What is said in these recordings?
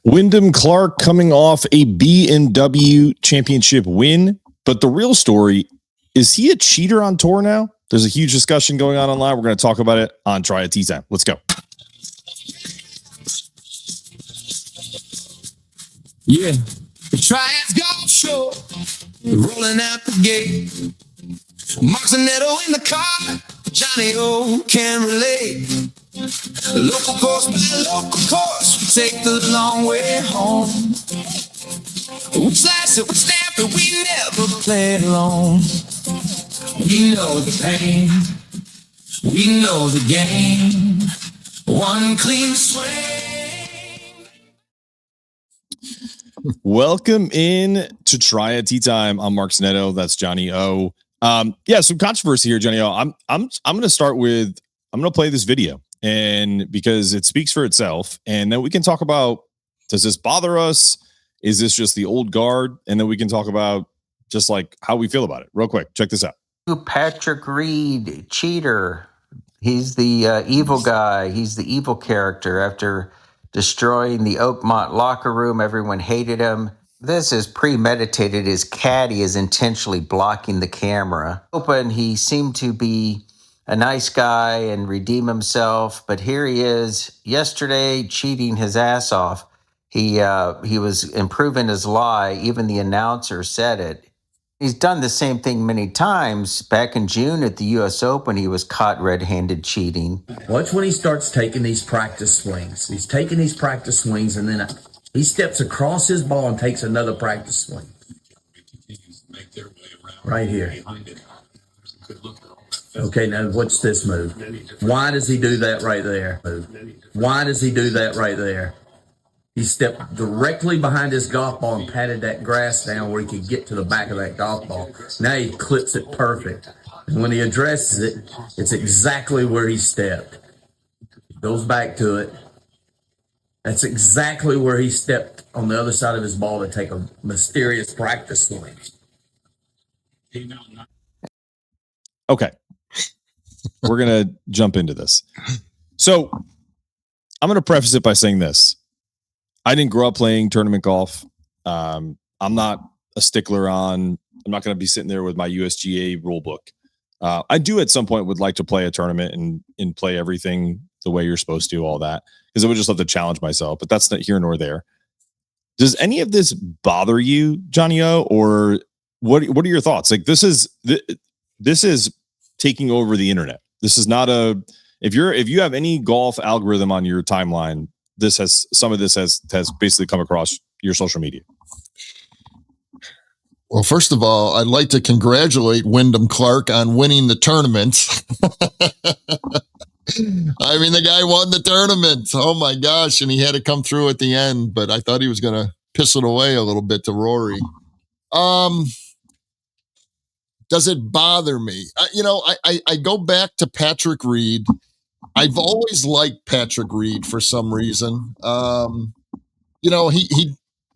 Wyndham Clark coming off a BMW championship win, but the real story, is he a cheater on tour now? There's a huge discussion going on online. We're going to talk about it on Triad Tee Time. Let's go. Yeah, the Triad's golf show, rolling out the gate. Mark Zanetto in the car, Johnny O can relate. Local course by local course, we take the long way home. We slice it, we stamp it, we never play it alone. We know the pain, we know the game. One clean swing. Welcome in to Triad Tee Time. I'm Mark Zanetto. That's Johnny O. Some controversy here, Johnny O. I'm going to start with, I'm going to play this video, and because it speaks for itself, and then we can talk about, does this bother us? Is this just the old guard? And then we can talk about just like how we feel about it. Real quick, check this out. Patrick Reed, cheater. He's the evil guy. He's the evil character. After destroying the Oakmont locker room, everyone hated him. This is premeditated. His caddy is intentionally blocking the camera. Open, he seemed to be a nice guy and redeem himself, but here he is yesterday cheating his ass off. He was improving his lie. Even the announcer said it. He's done the same thing many times. Back in June at the U.S. Open, he was caught red-handed cheating. Watch when he starts taking these practice swings. He's taking these practice swings, and then he steps across his ball and takes another practice swing. Right here. Okay, now what's this move? Why does he do that right there? Why does he do that right there? He stepped directly behind his golf ball and patted that grass down where he could get to the back of that golf ball. Now he clips it perfect. And when he addresses it, it's exactly where he stepped. Goes back to it. That's exactly where he stepped on the other side of his ball to take a mysterious practice swing. Okay. We're going to jump into this. So I'm going to preface it by saying this. I didn't grow up playing tournament golf. I'm not a stickler on, I'm not going to be sitting there with my USGA rule book. I do at some point would like to play a tournament and play everything the way you're supposed to, all that, because I would just love to challenge myself, but that's not here nor there. Does any of this bother you, Johnny O, or what are your thoughts? Like this is taking over the internet. This is not if you have any golf algorithm on your timeline, some of this has basically come across your social media. Well, first of all, I'd like to congratulate Wyndham Clark on winning the tournament. I mean, the guy won the tournament. Oh my gosh. And he had to come through at the end, but I thought he was going to piss it away a little bit to Rory. Does it bother me? I go back to Patrick Reed. I've always liked Patrick Reed for some reason.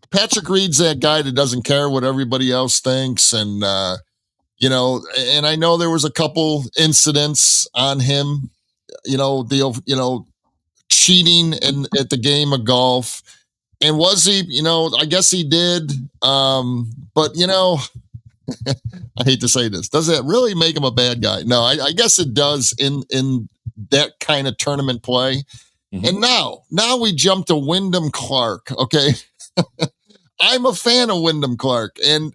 Patrick Reed's that guy that doesn't care what everybody else thinks. And, and I know there was a couple incidents on him, cheating at the game of golf. And was he, I guess he did. But I hate to say this. Does that really make him a bad guy? No, I guess it does in that kind of tournament play. Mm-hmm. And now we jump to Wyndham Clark. Okay. I'm a fan of Wyndham Clark and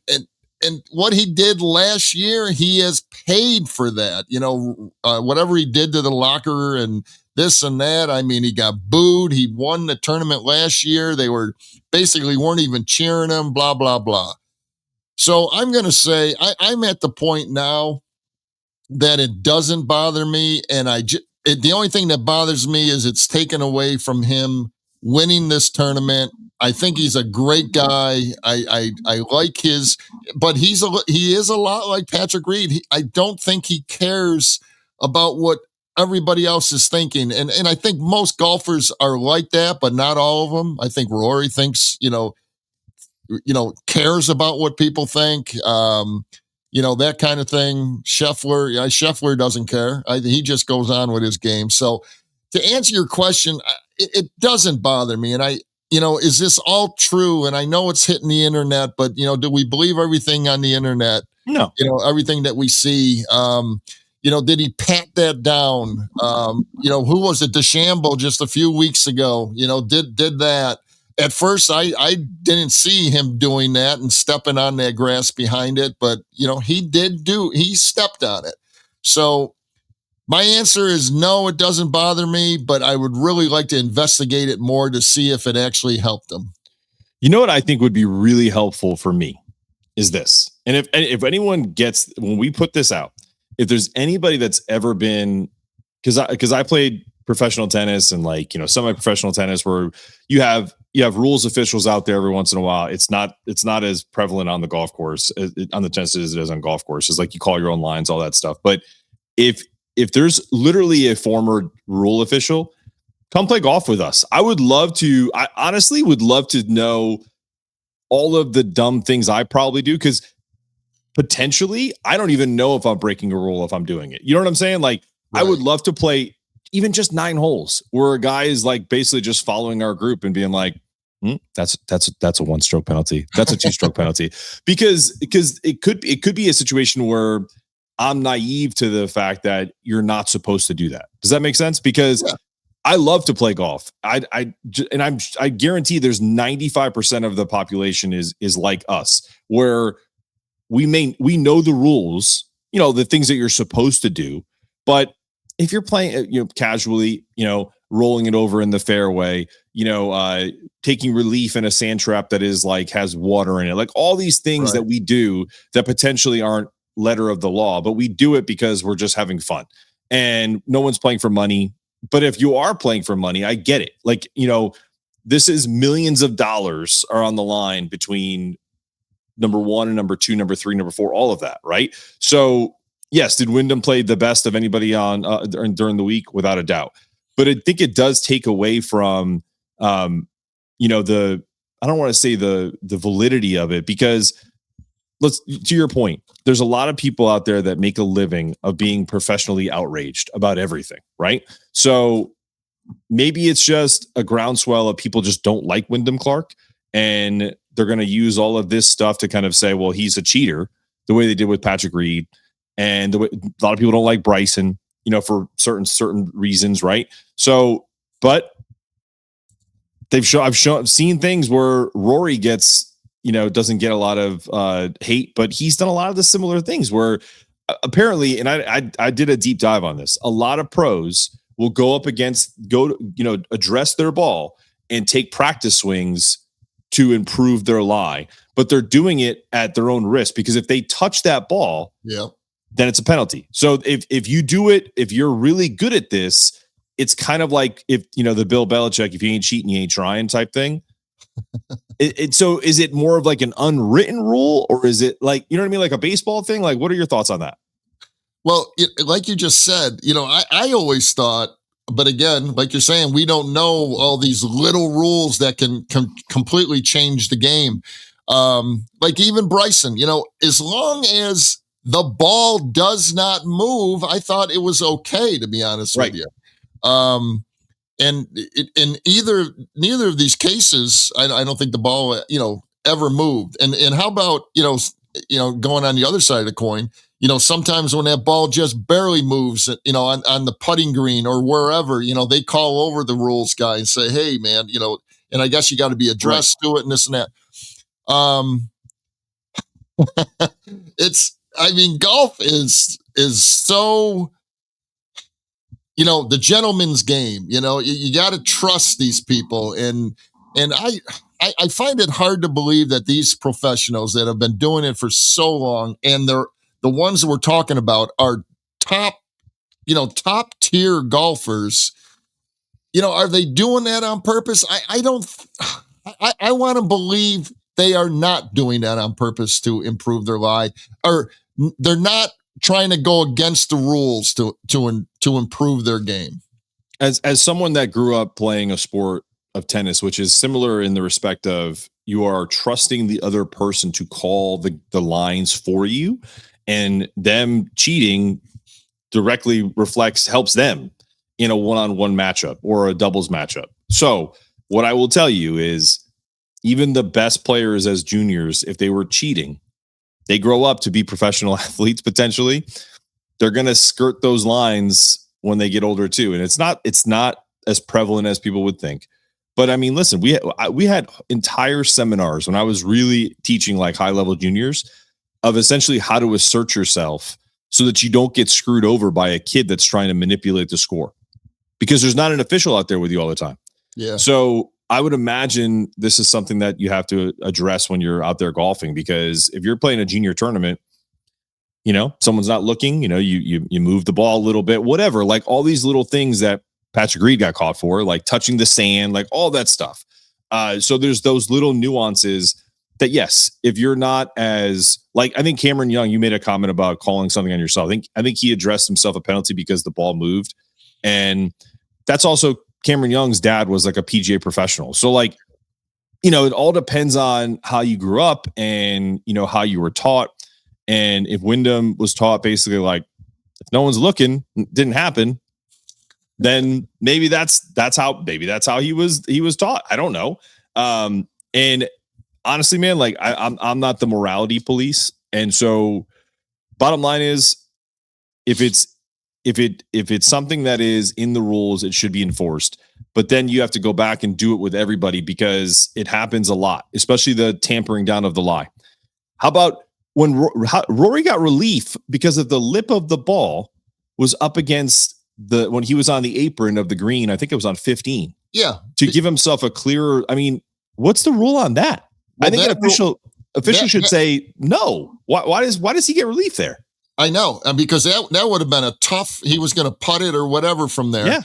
what he did last year, he has paid for that, whatever he did to the locker and this and that. I mean, he got booed. He won the tournament last year. They weren't even cheering him, blah, blah, blah. So I'm going to say I'm at the point now that it doesn't bother me. And the only thing that bothers me is it's taken away from him winning this tournament. I think he's a great guy. I like but he is a lot like Patrick Reed. I don't think he cares about what everybody else is thinking. And I think most golfers are like that, but not all of them. I think Rory thinks, cares about what people think, that kind of thing. Scheffler doesn't care. He just goes on with his game. So to answer your question, it doesn't bother me. And is this all true? And I know it's hitting the internet, but do we believe everything on the internet? No. Everything that we see. Did he pat that down? Who was it? DeChambeau just a few weeks ago, did that. At first, I didn't see him doing that and stepping on that grass behind it, but he stepped on it. So my answer is no, it doesn't bother me, but I would really like to investigate it more to see if it actually helped him. You know what I think would be really helpful for me is this. And if anyone gets, when we put this out, if there's anybody that's ever been, because I played professional tennis and semi-professional tennis where you have rules officials out there every once in a while. It's not as prevalent on the golf course on the tennis as it is on golf courses. Like you call your own lines, all that stuff. But if there's literally a former rule official, come play golf with us. I honestly would love to know all of the dumb things I probably do, because potentially I don't even know if I'm breaking a rule if I'm doing it. You know what I'm saying? Like, right. I would love to play even just 9 holes where a guy is like basically just following our group and being like, that's a 1-stroke penalty. That's a 2-stroke penalty. Because it could be a situation where I'm naive to the fact that you're not supposed to do that. Does that make sense? Because I love to play golf. I guarantee there's 95% of the population is like us, where we know the rules, the things that you're supposed to do, but if you're playing, casually, rolling it over in the fairway, taking relief in a sand trap that is like has water in it, like all these things that we do that potentially aren't letter of the law, but we do it because we're just having fun and no one's playing for money. But if you are playing for money, I get it. Like, this is millions of dollars are on the line between number 1 and number 2, number 3, number 4, all of that. Right. So yes, did Wyndham play the best of anybody on during the week? Without a doubt. But I think it does take away from, I don't want to say the validity of it, because to your point, there's a lot of people out there that make a living of being professionally outraged about everything. Right. So maybe it's just a groundswell of people just don't like Wyndham Clark, and they're going to use all of this stuff to kind of say, well, he's a cheater, the way they did with Patrick Reed. And a lot of people don't like Bryson, for certain reasons, right? So, but I've seen things where Rory gets, doesn't get a lot of hate, but he's done a lot of the similar things where apparently, and I did a deep dive on this, a lot of pros will go address their ball and take practice swings to improve their lie, but they're doing it at their own risk, because if they touch that ball, then it's a penalty. So if you do it, if you're really good at this, it's kind of like if, the Bill Belichick, if you ain't cheating, you ain't trying type thing. So is it more of like an unwritten rule, or is it like, you know what I mean? Like a baseball thing? Like, what are your thoughts on that? Well, like you just said, I always thought, but again, like you're saying, we don't know all these little rules that can completely change the game. Like even Bryson, as long as the ball does not move, I thought it was okay, to be honest with you. And in neither of these cases, I don't think the ball, ever moved. And how about, going on the other side of the coin, sometimes when that ball just barely moves, on the putting green or wherever, they call over the rules guy and say, hey man, and I guess you got to be addressed to it and this and that. Golf is so, the gentleman's game. You got to trust these people, and I find it hard to believe that these professionals that have been doing it for so long, and they're the ones that we're talking about, are top tier golfers. Are they doing that on purpose? I want to believe they are not doing that on purpose to improve their lie, or they're not trying to go against the rules to improve their game. As someone that grew up playing a sport of tennis, which is similar in the respect of you are trusting the other person to call the lines for you, and them cheating directly helps them in a one-on-one matchup or a doubles matchup. So what I will tell you is even the best players as juniors, if they were cheating, they grow up to be professional athletes potentially. They're going to skirt those lines when they get older too. And it's not as prevalent as people would think. But I mean, listen, we had entire seminars when I was really teaching like high-level juniors of essentially how to assert yourself so that you don't get screwed over by a kid that's trying to manipulate the score. Because there's not an official out there with you all the time. Yeah. So I would imagine this is something that you have to address when you're out there golfing, because if you're playing a junior tournament, someone's not looking, you move the ball a little bit, whatever, like all these little things that Patrick Reed got caught for, like touching the sand, like all that stuff. So there's those little nuances that, yes, if you're not as like, I think Cameron Young, you made a comment about calling something on yourself. I think he addressed himself a penalty because the ball moved. And that's also Cameron Young's dad was like a PGA professional. So like, it all depends on how you grew up and, how you were taught. And if Wyndham was taught basically like, if no one's looking, it didn't happen, then maybe that's how he was taught. I don't know. And honestly, man, like I'm not the morality police. And so bottom line is if it's something that is in the rules, it should be enforced. But then you have to go back and do it with everybody because it happens a lot, especially the tampering down of the lie. How about when Rory got relief because of the lip of the ball was up against when he was on the apron of the green, I think it was on 15. Yeah. To give himself a clearer, I mean, what's the rule on that? Well, I think an official should say no. Why does he get relief there? I know, because that would have been a tough, he was going to putt it or whatever from there. Yeah.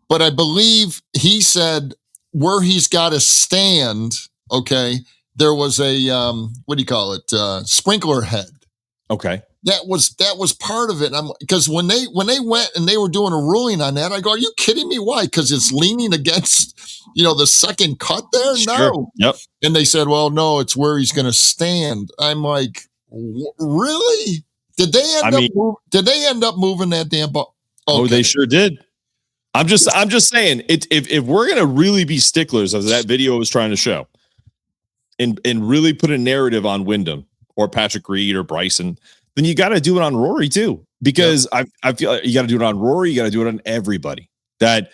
But I believe he said where he's got to stand, okay, there was a, sprinkler head. Okay. That was part of it. Because when they went and they were doing a ruling on that, I go, are you kidding me? Why? Because it's leaning against, the second cut there? Sure. No. Yep. And they said, well, no, it's where he's going to stand. I'm like, really? Did they end up moving that damn ball? Okay. Oh, they sure did. I'm just saying, if we're gonna really be sticklers, as that video was trying to show, and really put a narrative on Wyndham or Patrick Reed or Bryson, then you got to do it on Rory too. Because I feel like you got to do it on Rory, you got to do it on everybody. That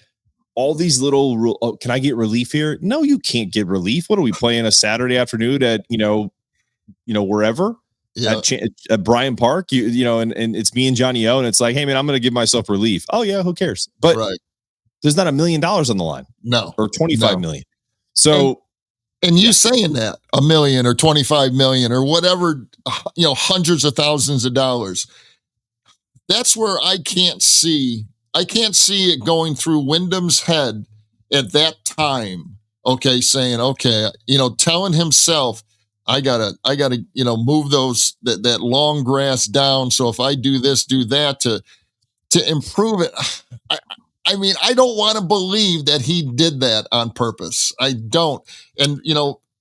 all these little can I get relief here? No, you can't get relief. What are we playing a Saturday afternoon at wherever? Yeah. At Bryan Park, and it's me and Johnny O, and it's like, hey man, I'm going to give myself relief. Oh yeah, who cares? But there's not $1 million on the line, no, or 25 million. So, and you saying that $1 million or 25 million or whatever, hundreds of thousands of dollars. That's where I can't see it going through Wyndham's head at that time. Okay, saying telling himself, I gotta, move that long grass down. So if I do this, do that to improve it, I mean, I don't want to believe that he did that on purpose. I don't. And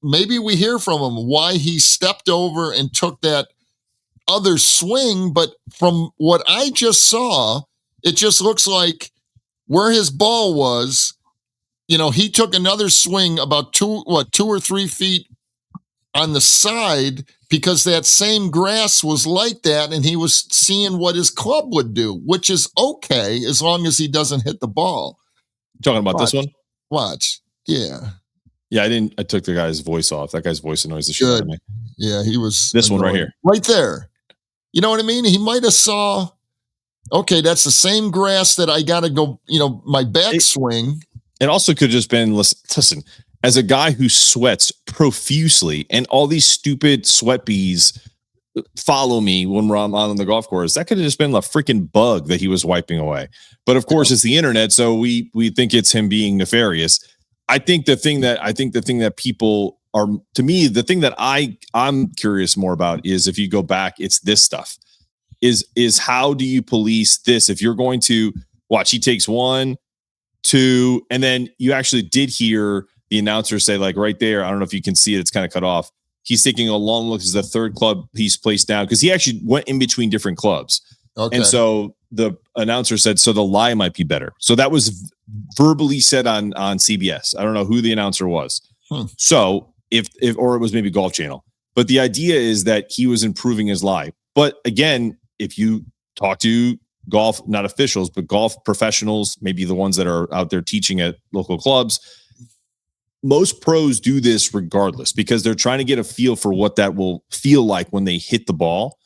maybe we hear from him why he stepped over and took that other swing. But from what I just saw, it just looks like where his ball was. He took another swing about 2 or 3 feet on the side because that same grass was like that and he was seeing what his club would do, which is okay as long as he doesn't hit the ball. Talking about this one? Watch. Yeah. Yeah, I took the guy's voice off. That guy's voice annoys the shit out of me. Yeah, he was. This one right here. Right there. You know what I mean? He might have saw, okay, that's the same grass that I got to go, my backswing. It also could have just been, listen, as a guy who sweats profusely and all these stupid sweat bees follow me when we're on the golf course, that could have just been a freaking bug that he was wiping away. But of course, it's the internet, so we think it's him being nefarious. I think the thing that people are, to me, the thing that I'm curious more about is if you go back, it's this stuff. Is how do you police this? If you're going to watch, he takes 1, 2, and then you actually did hear the announcer say, like right there, I don't know if you can see it, it's kind of cut off. He's taking a long look. This is the third club he's placed down because he actually went in between different clubs. Okay. And so the announcer said, so the lie might be better. So that was verbally said on CBS. I don't know who the announcer was. So if or it was maybe Golf Channel. But the idea is that he was improving his lie. But again, if you talk to golf, not officials, but golf professionals, maybe the ones that are out there teaching at local clubs, most pros do this regardless because they're trying to get a feel for what that will feel like when they hit the ball.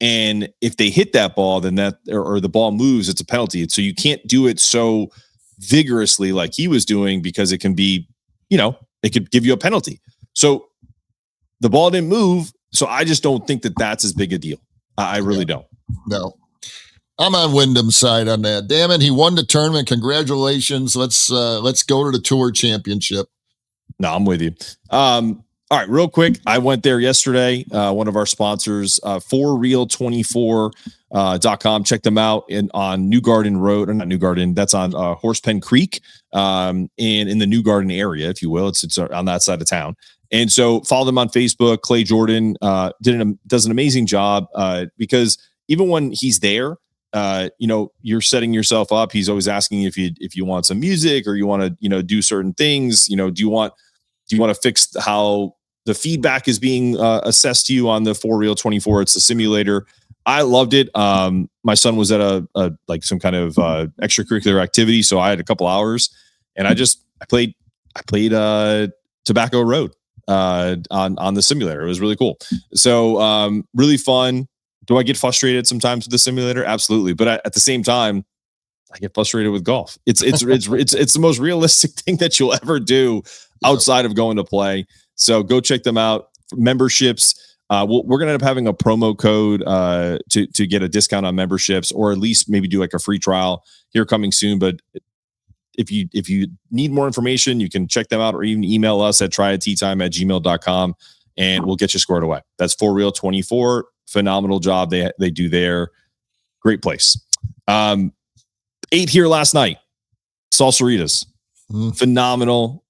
And if they hit that ball, then that or the ball moves, it's a penalty. So you can't do it so vigorously like he was doing because it can be, it could give you a penalty. So the ball didn't move. So I just don't think that that's as big a deal. I really don't. No. I'm on Wyndham's side on that. Damn it, he won the tournament. Congratulations. Let's go to the Tour Championship. No, I'm with you. All right, real quick. I went there yesterday. One of our sponsors, Fore Real 24.com. Check them out on New Garden Road, or not New Garden. That's on Horsepen Creek, and in the New Garden area, if you will. It's on that side of town. And so follow them on Facebook. Clay Jordan does an amazing job because even when he's there, you're setting yourself up. He's always asking if you want some music or you want to, do certain things. Do you want to fix how the feedback is being assessed to you on the Fore Real 24? It's a simulator. I loved it. My son was at a some kind of extracurricular activity, so I had a couple hours, and I played Tobacco Road on the simulator. It was really cool. So really fun. Do I get frustrated sometimes with the simulator? Absolutely, but at the same time, I get frustrated with golf. It's the most realistic thing that you'll ever do outside of going to play. So go check them out. Memberships. We're going to end up having a promo code to get a discount on memberships, or at least maybe do like a free trial here coming soon. But if you need more information, you can check them out or even email us at triadteetime@gmail.com and we'll get you squared away. That's Fore Real 24. Phenomenal job they do there. Great place. 8 here last night. Salsaritas. Phenomenal.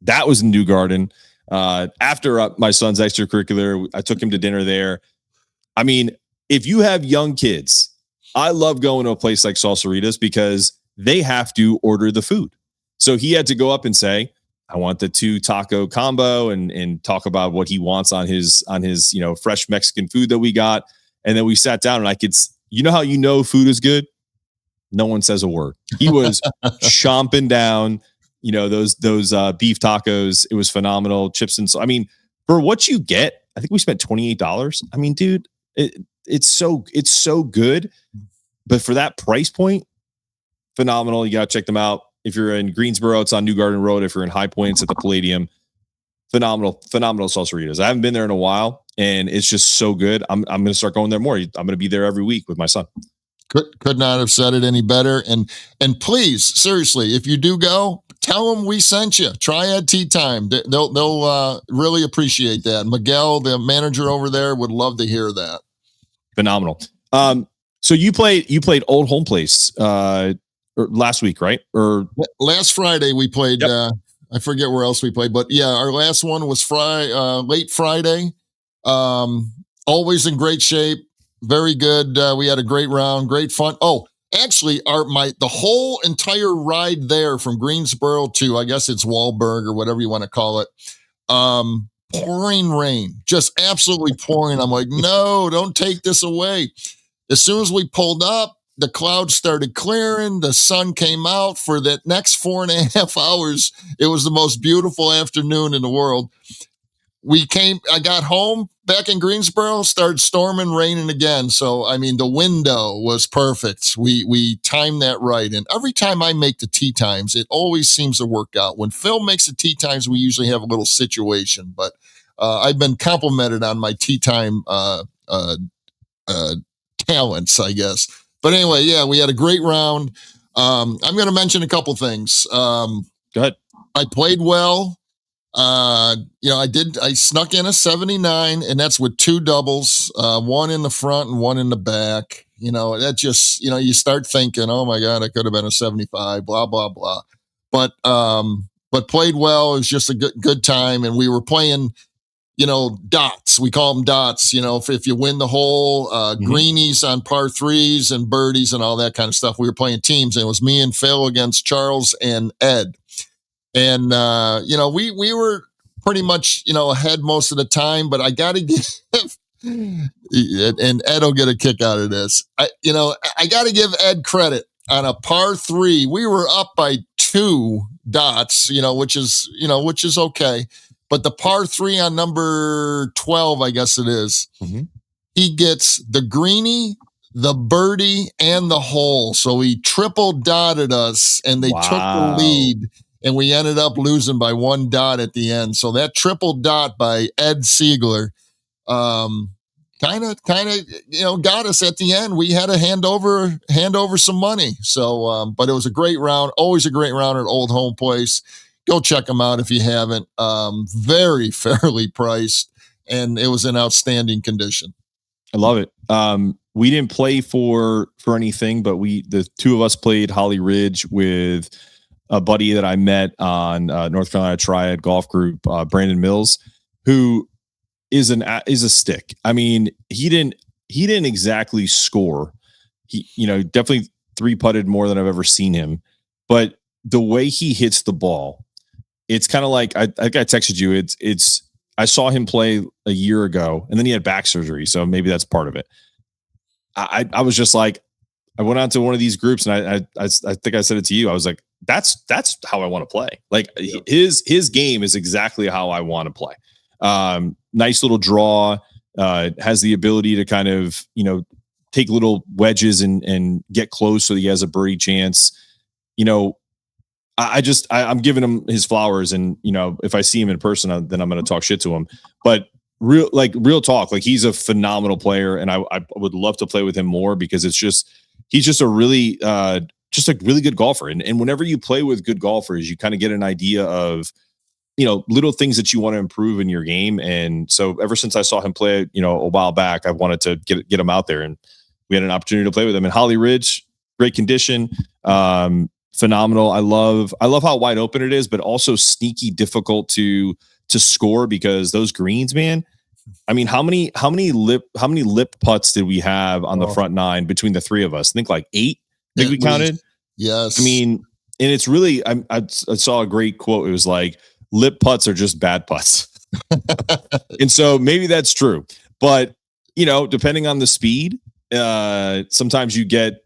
That was in New Garden. After my son's extracurricular, I took him to dinner there. I mean, if you have young kids, I love going to a place like Salsaritas because they have to order the food. So he had to go up and say, I want the 2 taco combo and talk about what he wants on his fresh Mexican food that we got. And then we sat down and I could, how food is good? No one says a word. He was chomping down, those beef tacos. It was phenomenal. Chips and I mean, for what you get, I think we spent $28. I mean, dude, it's so good. But for that price point, phenomenal. You got to check them out. If you're in Greensboro, it's on New Garden Road. If you're in High Points, at the Palladium, phenomenal Salsaritas. I haven't been there in a while, and it's just so good. I'm going to start going there more. I'm going to be there every week with my son. Could not have said it any better. And please, seriously, if you do go, tell them we sent you. Triad Tee Time. They'll really appreciate that. Miguel, the manager over there, would love to hear that. Phenomenal. So you played Old Homeplace last week, right? Or last Friday we played. Yep. I forget where else we played, but yeah, our last one was late Friday. Always in great shape. Very good. We had a great round, great fun. Oh, actually, the whole entire ride there from Greensboro to, I guess it's Wahlberg or whatever you want to call it. Pouring rain, just absolutely pouring. I'm like, no, don't take this away. As soon as we pulled up, the clouds started clearing. The sun came out for that next 4.5 hours. It was the most beautiful afternoon in the world. I got home back in Greensboro, started storming, raining again. So, I mean, the window was perfect. We timed that right. And every time I make the tee times, it always seems to work out. When Phil makes the tee times, we usually have a little situation, but I've been complimented on my tee time talents, I guess. But anyway, yeah, we had a great round. I'm going to mention a couple things. Go ahead. I played well. I snuck in a 79, and that's with 2 doubles, one in the front and one in the back. That just, you start thinking, oh my God, I could have been a 75, blah, blah, blah. But played well. It was just a good time. And we were playing dots. We call them dots, if you win the hole, greenies on par threes and birdies and all that kind of stuff. We were playing teams, and it was me and Phil against Charles and Ed. And, we were pretty much, ahead most of the time, but I got to give, and Ed will get a kick out of this. I got to give Ed credit on a par three. We were up by 2 dots, which is okay. But the par three on number 12, I guess it is, he gets the greenie, the birdie, and the hole. So he triple dotted us, and they took the lead, and we ended up losing by 1 dot at the end. So that triple dot by Ed Siegler, kind of, got us at the end. We had to hand over some money. So, but it was a great round. Always a great round at Old Homeplace. Go check them out if you haven't. Very fairly priced, and it was in outstanding condition. I love it. We didn't play for anything, but the 2 of us played Holly Ridge with a buddy that I met on North Carolina Triad Golf Group, Brandon Mills, who is a stick. I mean, he didn't exactly score. He, definitely 3-putted more than I've ever seen him, but the way he hits the ball, it's kind of like I texted you. I saw him play a year ago, and then he had back surgery, so maybe that's part of it. I was just like, I went on to one of these groups, and I think I said it to you. I was like, that's how I want to play. Like his game is exactly how I want to play. Nice little draw, has the ability to kind of, take little wedges and get close so he has a birdie chance. I'm giving him his flowers, and if I see him in person, then I'm going to talk shit to him. But real talk, like he's a phenomenal player, and I would love to play with him more, because he's just a really good golfer. And whenever you play with good golfers, you kind of get an idea of little things that you want to improve in your game. And so ever since I saw him play, a while back, I wanted to get him out there, and we had an opportunity to play with him. And Holly Ridge, great condition. Phenomenal. I love how wide open it is, but also sneaky difficult to score, because those greens, man. I mean, how many lip putts did we have on the front 9 between the 3 of us? I think like 8. I think we counted. Yes. I mean, and it's really, I saw a great quote. It was like, lip putts are just bad putts. And so maybe that's true, but depending on the speed, sometimes you get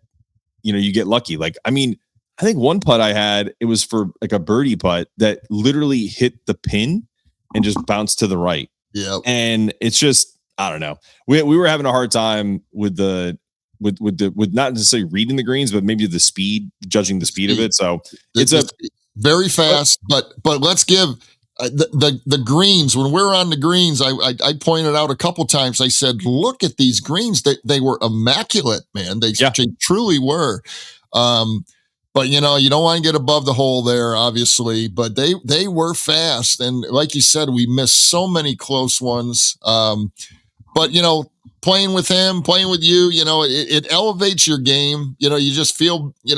lucky. Like, I mean, I think one putt I had, it was for like a birdie putt that literally hit the pin and just bounced to the right. Yeah. And it's just, I don't know. We were having a hard time with not necessarily reading the greens, but maybe the speed, judging the speed of it. So it's very fast, but let's give the greens. When we're on the greens, I pointed out a couple times. I said, look at these greens. They were immaculate, man. They truly were. But you don't want to get above the hole there, obviously. But they were fast, and like you said, we missed so many close ones. But playing with him, playing with you, it elevates your game. You just feel, a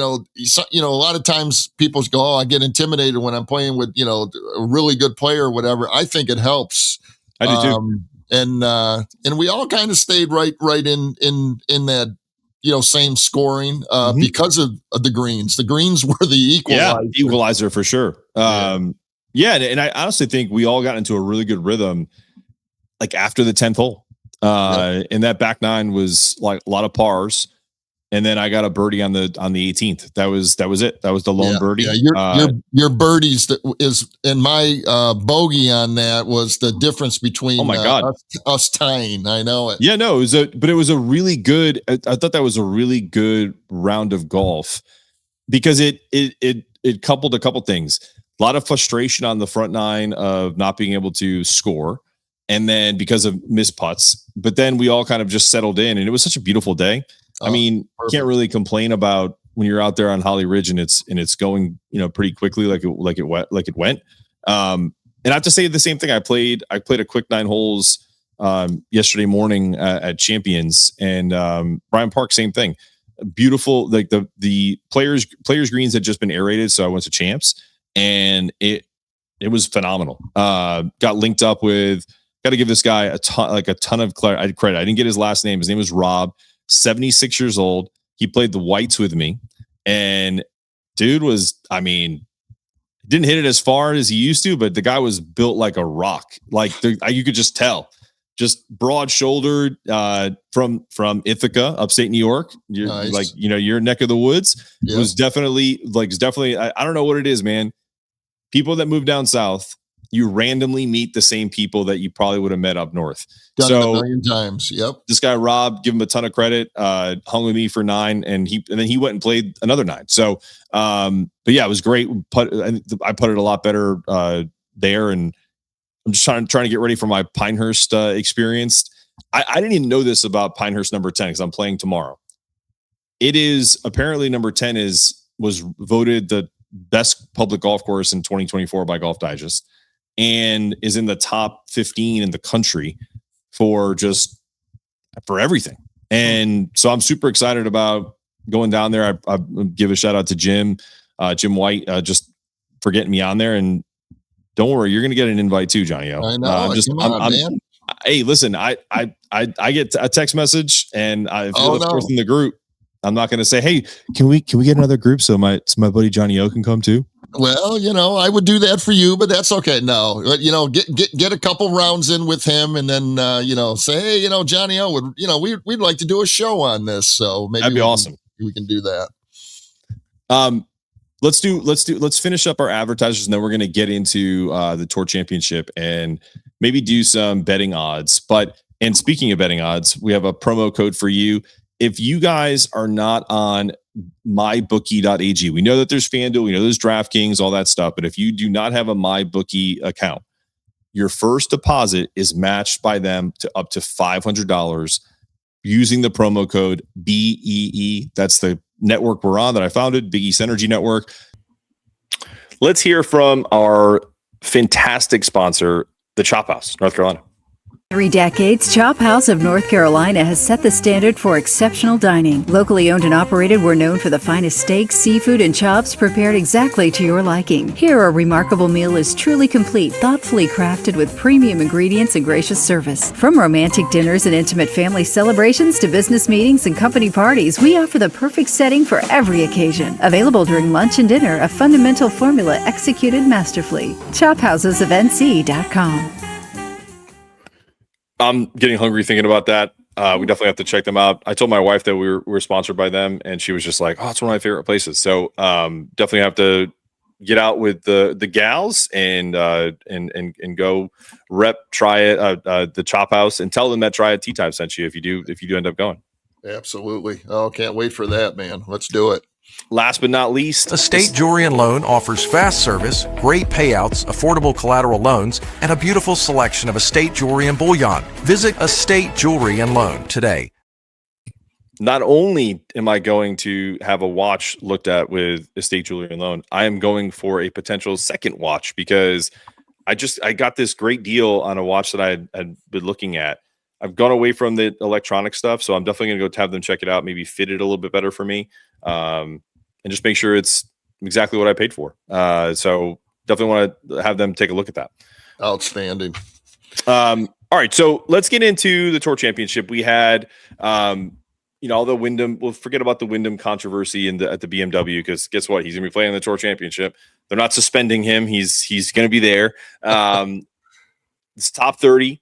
lot of times people go, oh, I get intimidated when I'm playing with, a really good player or whatever. I think it helps. I do too. And we all kind of stayed right in that, same scoring because of the greens. The greens were the equalizer. Yeah, equalizer for sure. And I honestly think we all got into a really good rhythm, like after the 10th hole. And that back 9 was like a lot of pars, and then I got a birdie on the 18th. That was it. That was the lone birdie. Yeah, your birdies and my bogey on that was the difference between us tying. I know it. Yeah, no, it was a really good. I thought that was a really good round of golf, because it coupled a couple things. A lot of frustration on the front 9 of not being able to score, and then because of missed putts, but then we all kind of just settled in, and it was such a beautiful day. I mean, perfect. Can't really complain about when you're out there on Holly Ridge and it's going, pretty quickly, like it went. And I have to say the same thing. I played a quick 9 holes yesterday morning at Champions, and Bryan Park, same thing. Beautiful. Like the players greens had just been aerated, so I went to Champs, and it was phenomenal. Got linked up with got to give this guy a ton of credit. I didn't get his last name. His name was Rob, 76 years old. He played the whites with me, and dude was, I mean, didn't hit it as far as he used to, but the guy was built like a rock. Like you could just tell, just broad shouldered, from Ithaca, upstate New York. You're Nice. like, your neck of the woods. Yeah. It was definitely, I don't know what it is, man. People that move down south, you randomly meet the same people that you probably would have met up north. Done it a million times. Yep. This guy, Rob, give him a ton of credit, hung with me for 9, and then he went and played another 9. So, but yeah, it was great. I putted a lot better there, and I'm just trying to get ready for my Pinehurst experience. I didn't even know this about Pinehurst number 10 because I'm playing tomorrow. It is apparently number 10 was voted the best public golf course in 2024 by Golf Digest, and is in the top 15 in the country for everything. And so I'm super excited about going down there. I give a shout out to Jim White, just for getting me on there. And don't worry, you're going to get an invite too, Johnny O. I know. Man. Hey, listen, I get a text message, and if you're the first in the group, I'm not going to say, hey, can we get another group so my buddy Johnny O can come too? Well, I would do that for you, but that's okay. No, but, get a couple rounds in with him, and then, say, hey, Johnny O would, we'd like to do a show on this. So maybe that'd be awesome. We can do that. Let's finish up our advertisers, and then we're going to get into the Tour Championship and maybe do some betting odds. And speaking of betting odds, we have a promo code for you. If you guys are not on MyBookie.ag, we know that there's FanDuel, we know there's DraftKings, all that stuff. But if you do not have a MyBookie account, your first deposit is matched by them to up to $500 using the promo code BEE. That's the network we're on that I founded, Big East Energy Network. Let's hear from our fantastic sponsor, the Chophouse, North Carolina. 3 decades, Chophouse of North Carolina has set the standard for exceptional dining. Locally owned and operated, we're known for the finest steaks, seafood, and chops prepared exactly to your liking. Here, a remarkable meal is truly complete, thoughtfully crafted with premium ingredients and gracious service. From romantic dinners and intimate family celebrations to business meetings and company parties, we offer the perfect setting for every occasion. Available during lunch and dinner, a fundamental formula executed masterfully. ChopHousesofNC.com. I'm getting hungry thinking about that. We definitely have to check them out. I told my wife that we were sponsored by them, and she was just like, "Oh, it's one of my favorite places." So definitely have to get out with the gals and go try it the Chophouse, and tell them that Triad Tee Time sent you if you do end up going. Absolutely. Oh, can't wait for that, man. Let's do it. Last but not least, Estate Jewelry and Loan offers fast service, great payouts, affordable collateral loans, and a beautiful selection of estate jewelry and bullion. Visit Estate Jewelry and Loan today. Not only am I going to have a watch looked at with Estate Jewelry and Loan, I am going for a potential second watch, because I got this great deal on a watch that I had been looking at. I've gone away from the electronic stuff, so I'm definitely going to go have them check it out, maybe fit it a little bit better for me, and just make sure it's exactly what I paid for. So definitely want to have them take a look at that. Outstanding. All right, so let's get into the Tour Championship. We had, all the Wyndham. We'll forget about the Wyndham controversy at the BMW, because guess what? He's going to be playing in the Tour Championship. They're not suspending him. He's going to be there. It's top 30.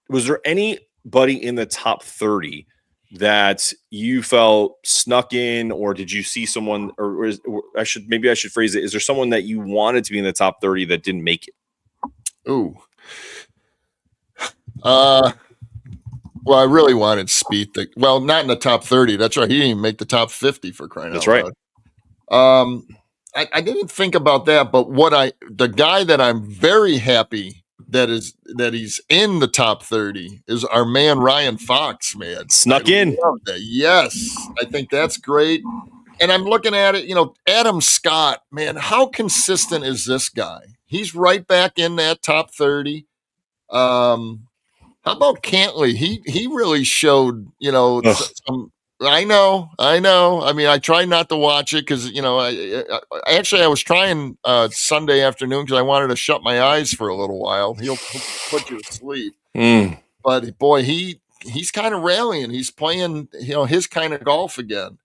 Was there anybody in the top 30 that you felt snuck in, or did you see someone, or I should phrase it, is there someone that you wanted to be in the top 30 that didn't make it? Ooh. Well, I really wanted Spieth. Not in the top 30. That's right. He didn't even make the top 50, for crying out loud. That's right. I didn't think about that, but the guy that I'm very happy that he's in the top 30 is our man Ryan Fox, man. Snuck in. Yes, I think that's great. And I'm looking at it, Adam Scott, man, how consistent is this guy? He's right back in that top 30. How about Cantlay? He really showed, some. I know. I mean, I try not to watch it because, I was trying Sunday afternoon because I wanted to shut my eyes for a little while. He'll put you to sleep. But boy, he's kind of rallying. He's playing, his kind of golf again.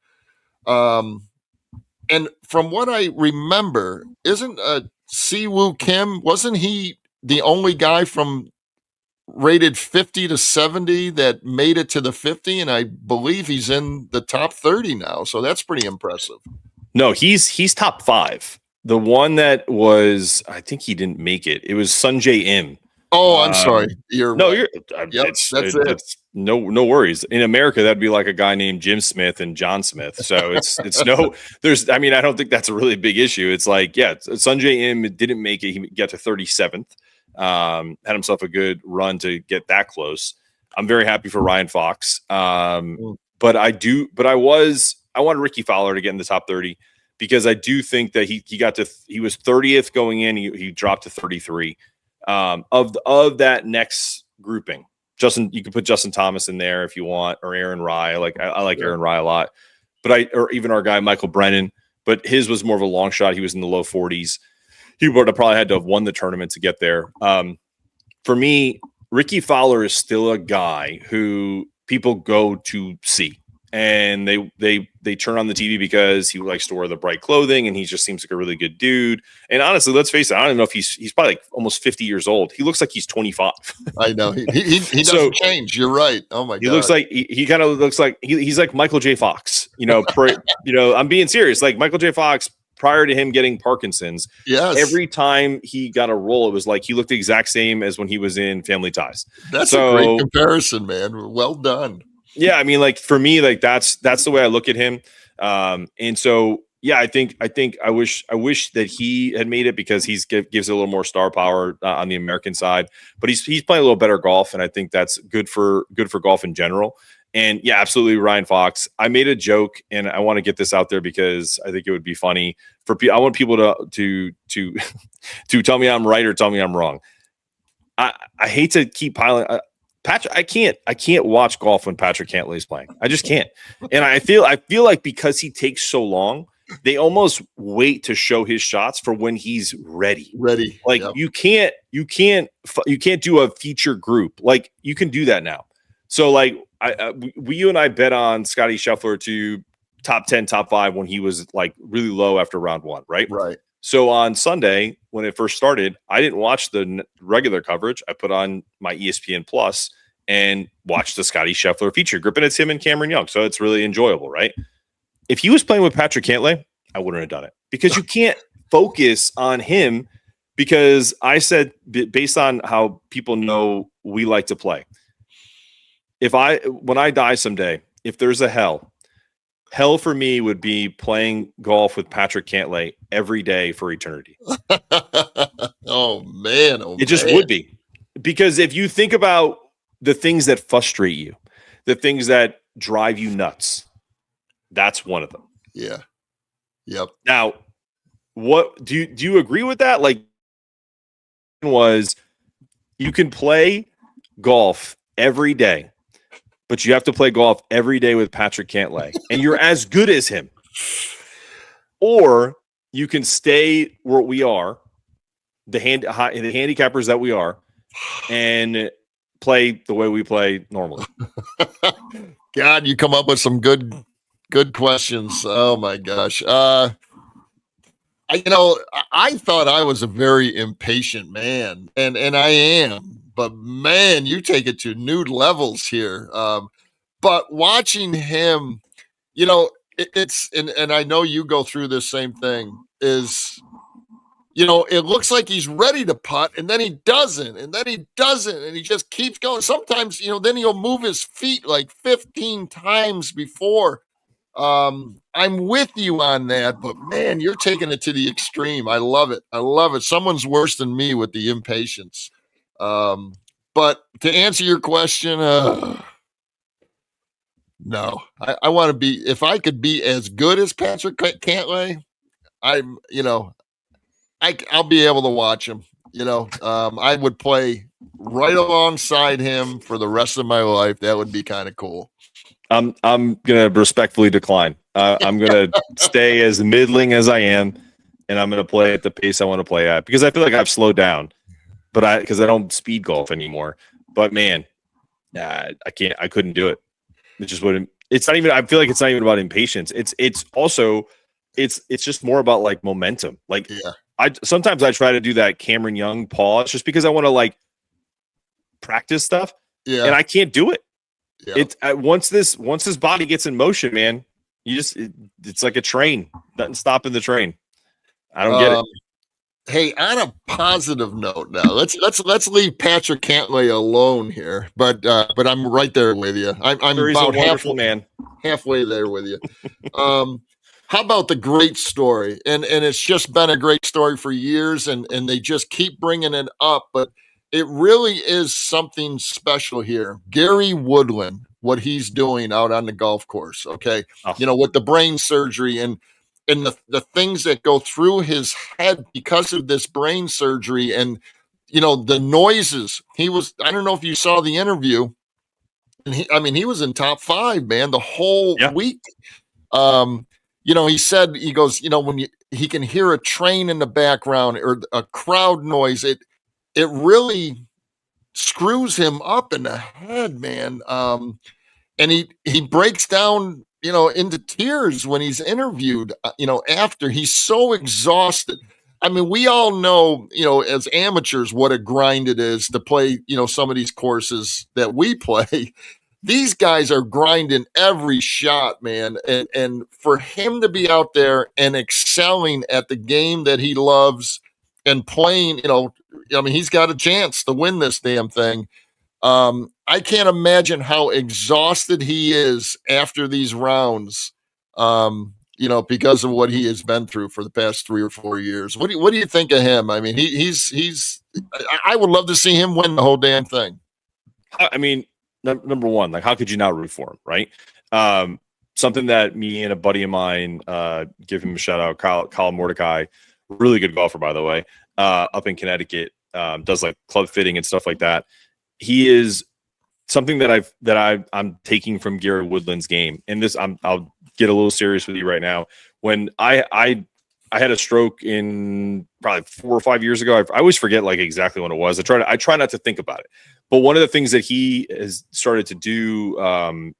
And from what I remember, isn't Siwoo Kim, wasn't he the only guy from rated 50 to 70 that made it to the 50? And I believe he's in the top 30 now. So that's pretty impressive. No, he's top 5. The one that was, I think he didn't make it. It was Sunjae Im. Oh, I'm sorry. You're right. That's it. It's no worries. In America, that'd be like a guy named Jim Smith and John Smith. So it's I don't think that's a really big issue. It's like, Sunjae Im didn't make it. He got to 37th. Had himself a good run to get that close. I'm very happy for Ryan Fox. But I wanted Rickie Fowler to get in the top 30 because I do think that he was 30th going in. He dropped to 33. Of that next grouping, Justin, you could put Justin Thomas in there if you want, or Aaron Rye. I like Aaron Rye a lot, or even our guy Michael Brennan. But his was more of a long shot. He was in the low 40s. He would have probably had to have won the tournament to get there. For me, Rickie Fowler is still a guy who people go to see, and they turn on the TV because he likes to wear the bright clothing, and he just seems like a really good dude. And honestly, let's face it, I don't know if he's probably like almost 50 years old. He looks like he's 25. I know he doesn't change. You're right. Oh my god, he looks like he kind of looks like he's like Michael J. Fox. I'm being serious. Like Michael J. Fox. Prior to him getting Parkinson's, every time he got a role, it was like he looked the exact same as when he was in Family Ties. That's a great comparison, man. Well done. Yeah, I mean, like for me, like that's the way I look at him. And so, I think I wish that he had made it because gives it a little more star power on the American side. But he's playing a little better golf, and I think that's good for golf in general. And absolutely, Ryan Fox. I made a joke, and I want to get this out there because I think it would be funny for people. I want people to tell me I'm right or tell me I'm wrong. I hate to keep piling. Patrick, I can't watch golf when Patrick Cantlay is playing. I just can't. And I feel like because he takes so long, they almost wait to show his shots for when he's ready. Like you can't do a feature group. Like you can do that now. So like you and I bet on Scottie Scheffler to top 10, top 5 when he was like really low after round 1, right? Right. So on Sunday, when it first started, I didn't watch the regular coverage. I put on my ESPN Plus and watched the Scottie Scheffler feature group, and it's him and Cameron Young. So it's really enjoyable, right? If he was playing with Patrick Cantlay, I wouldn't have done it because you can't focus on him because I said based on how people know we like to play. When I die someday, if there's a hell for me would be playing golf with Patrick Cantlay every day for eternity. Oh man. It just would be. Because if you think about the things that frustrate you, the things that drive you nuts, that's one of them. Yeah. Yep. Now, what do you agree with that? Like, you can play golf every day, but you have to play golf every day with Patrick Cantlay, and you're as good as him. Or you can stay where we are, the handicappers that we are, and play the way we play normally. God, you come up with some good questions. Oh my gosh. I thought I was a very impatient man, and I am. But man, you take it to new levels here. But watching him, it's and I know you go through this same thing. It looks like he's ready to putt, and then he doesn't, and he just keeps going. Sometimes, then he'll move his feet like 15 times before. I'm with you on that, but man, you're taking it to the extreme. I love it. Someone's worse than me with the impatience. But to answer your question, no, I want to be, if I could be as good as Patrick Cantlay, I'll be able to watch him. I would play right alongside him for the rest of my life. That would be kind of cool. I'm going to respectfully decline. I'm going to stay as middling as I am, and I'm going to play at the pace I want to play at because I feel like I've slowed down. But because I don't speed golf anymore. But man, I couldn't do it. It just wouldn't. It's not even. I feel like it's not even about impatience. It's also it's just more about like momentum. Like sometimes I try to do that Cameron Young pause just because I want to like practice stuff. Yeah, and I can't do it. Yeah. It's once this body gets in motion, man. It's like a train. Nothing stopping the train. I don't get it. Hey, on a positive note now, let's leave Patrick Cantlay alone here. But I'm right there with you. I'm about halfway there with you. How about the great story? And it's just been a great story for years, and they just keep bringing it up. But it really is something special here. Gary Woodland, what he's doing out on the golf course, okay? With the brain surgery and the things that go through his head because of this brain surgery and, the noises. I don't know if you saw the interview, and he was in top 5, man, the whole week. He said, he goes, when he can hear a train in the background or a crowd noise, it really screws him up in the head, man. And he breaks down, into tears when he's interviewed, after. He's so exhausted. I mean, we all know, as amateurs, what a grind it is to play, some of these courses that we play. These guys are grinding every shot, man. And for him to be out there and excelling at the game that he loves and playing, he's got a chance to win this damn thing. I can't imagine how exhausted he is after these rounds, because of what he has been through for the past 3 or 4 years. What do you think of him? I mean, I would love to see him win the whole damn thing. I mean, number one, like, how could you not root for him, right? Something that me and a buddy of mine, give him a shout out, Kyle Mordecai, really good golfer, by the way, up in Connecticut, does like club fitting and stuff like that. He is something that I'm taking from Gary Woodland's game. And this, I'll get a little serious with you right now. When I had a stroke in probably 4 or 5 years ago. I always forget like exactly when it was. I try not to think about it. But one of the things that he has started to do,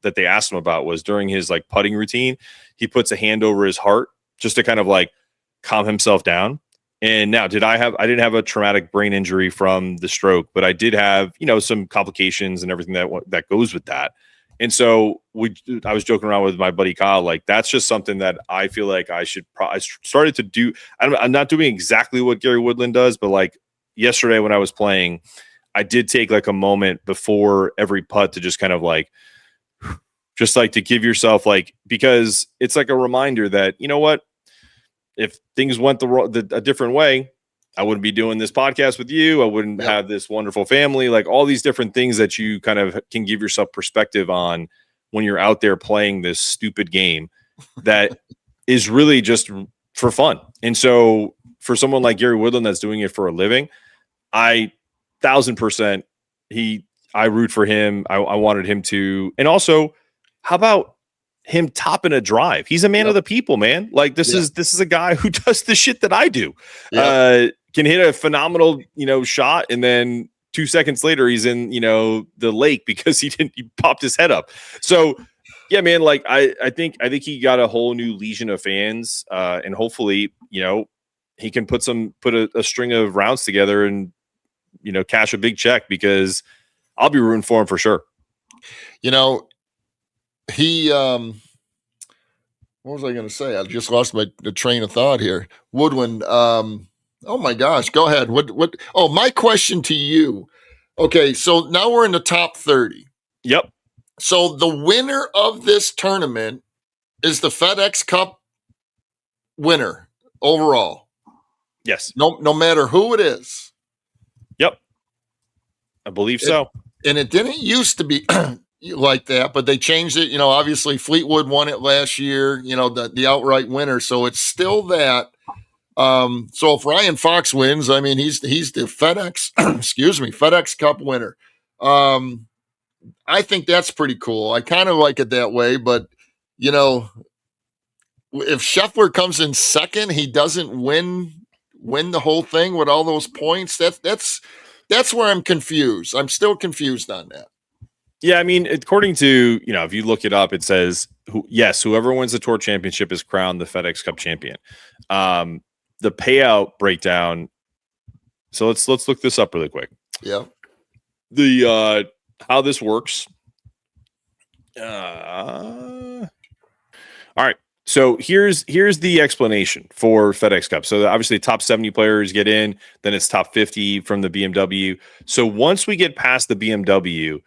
that they asked him about, was during his like putting routine, he puts a hand over his heart just to kind of like calm himself down. And now, I didn't have a traumatic brain injury from the stroke, but I did have, some complications and everything that goes with that. And so I was joking around with my buddy Kyle, like, that's just something that I feel like I started to do. I'm not doing exactly what Gary Woodland does, but like yesterday when I was playing, I did take like a moment before every putt to just kind of like, just like to give yourself like, because it's like a reminder that, you know what, if things went a different way, I wouldn't be doing this podcast with you. I wouldn't have this wonderful family, like all these different things that you kind of can give yourself perspective on when you're out there playing this stupid game that is really just for fun. And so for someone like Gary Woodland that's doing it for a living, 1,000%, I root for him. I wanted him to. And also, how about him topping a drive? He's a man of the people, man. Like this is a guy who does the shit that I do. Can hit a phenomenal, shot, and then 2 seconds later he's in, the lake because he popped his head up. So yeah, man, like I think he got a whole new legion of fans, and hopefully, he can put a string of rounds together and, cash a big check, because I'll be rooting for him for sure. He, what was I going to say? I just lost the train of thought here. Woodland. Oh my gosh, go ahead. What? Oh, my question to you. Okay, so now we're in the top 30. Yep. So the winner of this tournament is the FedEx Cup winner overall. Yes. No matter who it is. Yep. I believe so. And it didn't used to be like that, but they changed it. Obviously Fleetwood won it last year, the outright winner. So it's still that. So if Ryan Fox wins, I mean, he's the FedEx, FedEx Cup winner. I think that's pretty cool. I kind of like it that way, but if Scheffler comes in second, he doesn't win the whole thing with all those points. That's that's where I'm confused. I'm still confused on that. Yeah, I mean, according to, if you look it up, it says, whoever wins the Tour Championship is crowned the FedEx Cup champion. The payout breakdown. So let's look this up really quick. Yeah. The how this works. All right. So here's the explanation for FedEx Cup. So obviously top 70 players get in, then it's top 50 from the BMW. So once we get past the BMW,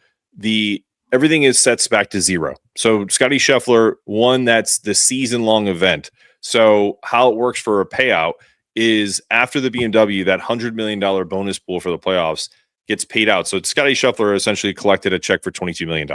everything is sets back to zero. So Scottie Scheffler won. That's the season-long event. So how it works for a payout is after the BMW, that $100 million bonus pool for the playoffs gets paid out. So Scottie Scheffler essentially collected a check for $22 million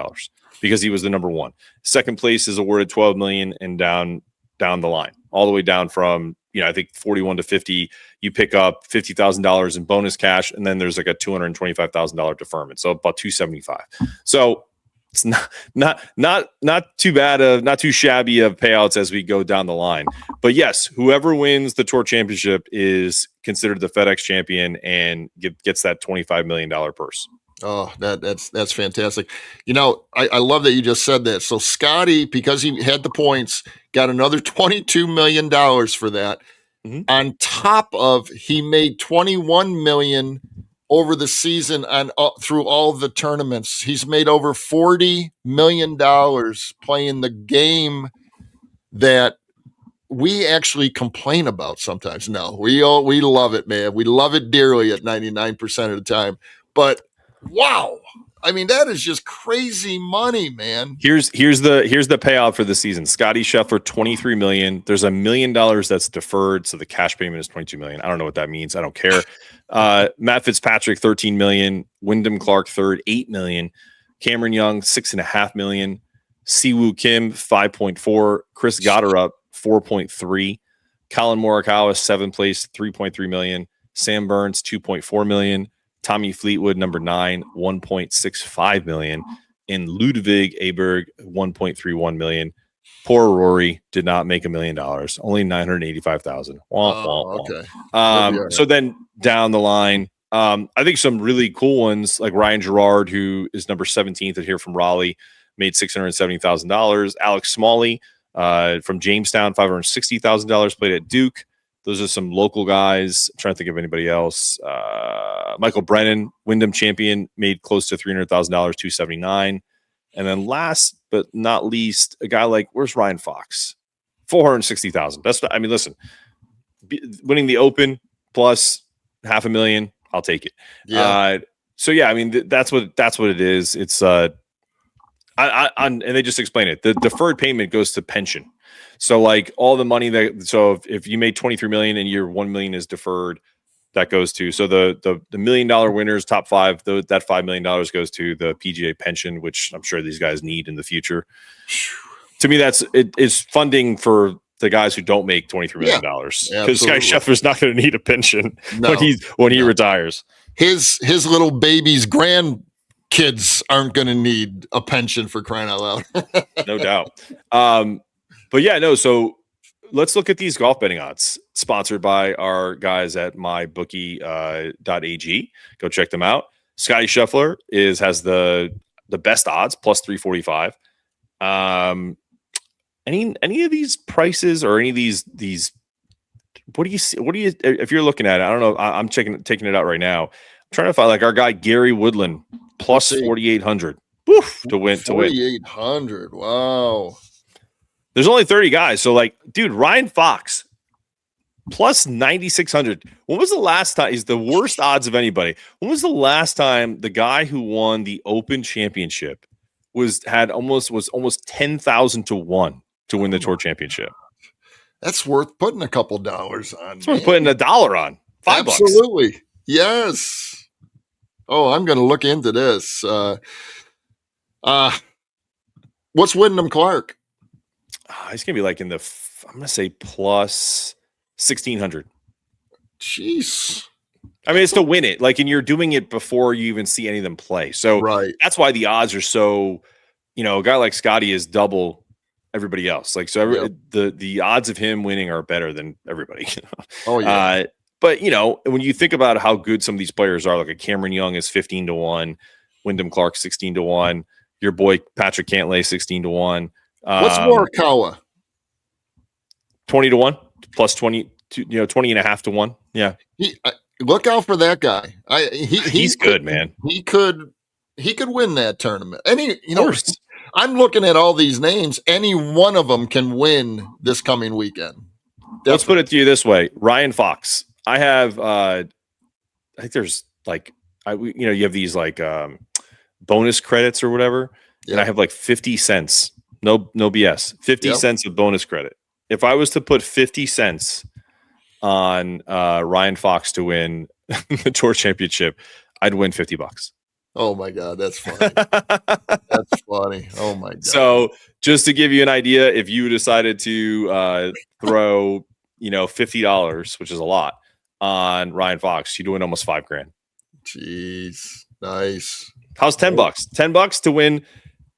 because he was the number one. Second place is awarded $12 million and down the line, all the way down from, I think 41 to 50. You pick up $50,000 in bonus cash, and then there's like a $225,000 deferment. So about $275. So it's not too bad not too shabby of payouts as we go down the line. But yes, whoever wins the Tour Championship is considered the FedEx champion and gets that $25 million purse. Oh, that's fantastic. I love that you just said that. So Scottie, because he had the points, got another $22 million for that. Mm-hmm. On top of, he made $21 million over the season through all the tournaments. He's made over $40 million playing the game that we actually complain about sometimes. No, we love it, man. We love it dearly at 99% of the time. But wow. I mean, that is just crazy money, man. Here's the payout for the season. Scottie Scheffler, $23 million. There's $1 million that's deferred, so the cash payment is $22 million. I don't know what that means. I don't care. Matt Fitzpatrick, $13 million. Wyndham Clark, third, $8 million. Cameron Young, $6.5 million. Siwoo Kim, 5.4. Chris Gotterup, 4.3. Colin Morikawa, seventh place, $3.3 million. Sam Burns, $2.4 million. Tommy Fleetwood, number 9, $1.65 million. And Ludwig Aberg, $1.31 million. Poor Rory did not make $1 million, only $985,000. Okay. So then down the line, I think some really cool ones like Ryan Gerard, who is number 17th here from Raleigh, made $670,000. Alex Smalley from Jamestown, $560,000, played at Duke. Those are some local guys. I'm trying to think of anybody else. Michael Brennan, Wyndham champion, made close to $300,000, $279,000. And then last but not least, a guy like, where's Ryan Fox? $460,000. Listen, winning the Open plus $500,000, I'll take it. Yeah. That's what it is. It's and they just explain it. The deferred payment goes to pension. So like all the money if you made $23 million and your $1 million is deferred, that goes to, so the $1 million winners, top 5, that $5 million goes to the PGA pension, which I'm sure these guys need in the future. To me, it's funding for the guys who don't make $23 million, because Scottie Scheffler's not going to need a pension when he retires. His little baby's grandkids aren't going to need a pension, for crying out loud. No doubt. So let's look at these golf betting odds sponsored by our guys at MyBookie.ag. Go check them out. Scottie Scheffler has the best odds, plus 345. Any of these prices or any of these what do you see? What do you, if you're looking at it? I don't know. I'm taking it out right now. I'm trying to find like our guy Gary Woodland plus 4,800 to win. 4,800. Wow. There's only 30 guys. So, like, dude, Ryan Fox, plus 9,600. When was the last time? He's the worst odds of anybody. When was the last time the guy who won the Open Championship was almost 10,000 to 1 to win the Tour Championship? That's worth putting a couple dollars on. It's worth putting $1 on. $5. Absolutely. Yes. Oh, I'm going to look into this. What's Wyndham Clark? He's going to be like I'm going to say plus 1,600. Jeez. I mean, it's to win it. Like, and you're doing it before you even see any of them play. So that's why the odds are so, a guy like Scottie is double everybody else. Like, so the odds of him winning are better than everybody. Oh, yeah. But, when you think about how good some of these players are, like a Cameron Young is 15-1, Wyndham Clark 16-1, your boy Patrick Cantlay 16-1. What's Morikawa? 20-1 plus 20, 20 and a half to 1. Yeah. Look out for that guy. He's good, man. He could win that tournament. I'm looking at all these names. Any one of them can win this coming weekend. Definitely. Let's put it to you this way. Ryan Fox. I have, I think there's you have these bonus credits or whatever. Yeah. And I have 50 cents. No BS. 50 cents of bonus credit. If I was to put 50 cents on Ryan Fox to win the Tour Championship, I'd win $50. Oh my God, that's funny. That's funny. Oh my God. So just to give you an idea, if you decided to throw, $50, which is a lot, on Ryan Fox, you'd win almost $5,000. Jeez, nice. How's $10? $10 to win.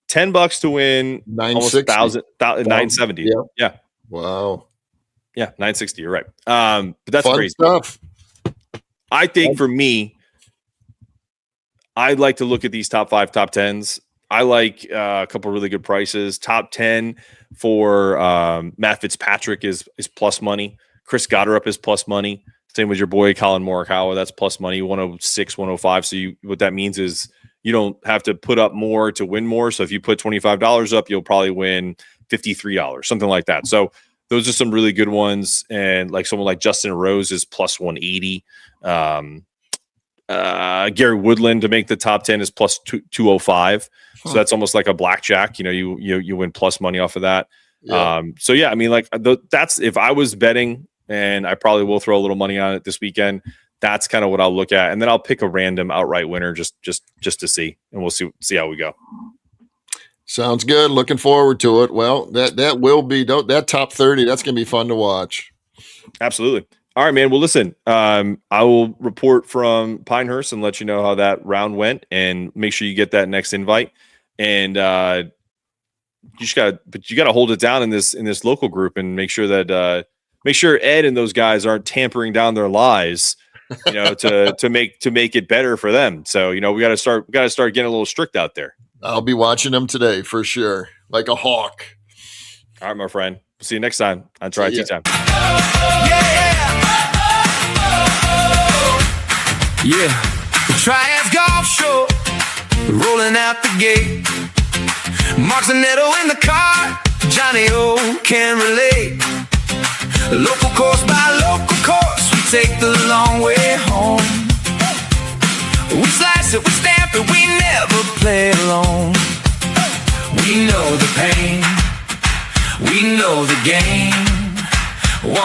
$10 to win almost 970. Yeah. Wow. Yeah, 960. You're right. But that's fun crazy stuff. I think for me, I'd like to look at these top 5, top 10s. I like a couple really good prices. Top 10 for Matt Fitzpatrick is plus money. Chris Gotterup is plus money. Same with your boy Colin Morikawa. That's plus money, 106, 105. So what that means is you don't have to put up more to win more. So if you put $25 up, you'll probably win $53, something like that. So those are some really good ones. And someone like Justin Rose is plus 180. Gary Woodland to make the top 10 is plus 205. So that's almost like a blackjack. You win plus money off of that. Yeah. That's if I was betting, and I probably will throw a little money on it this weekend. That's kind of what I'll look at, and then I'll pick a random outright winner just to see, and we'll see how we go. Sounds good. Looking forward to it. Well, that will be that top 30. That's going to be fun to watch. Absolutely. All right, man. Well, listen, I will report from Pinehurst and let you know how that round went, and make sure you get that next invite. And you gotta hold it down in this local group and make sure that Ed and those guys aren't tampering down their lies, to make it better for them. So we gotta start getting a little strict out there. I'll be watching them today for sure, like a hawk. All right, my friend. We'll see you next time on Triad Tee Time. Yeah, the Triad Golf Show, rolling out the gate. Mark Zanetto in the car, Johnny O can relate. Local course by local course, we take the long way home. We slice it, we stamp it, we never play alone. We know the pain, we know the game. One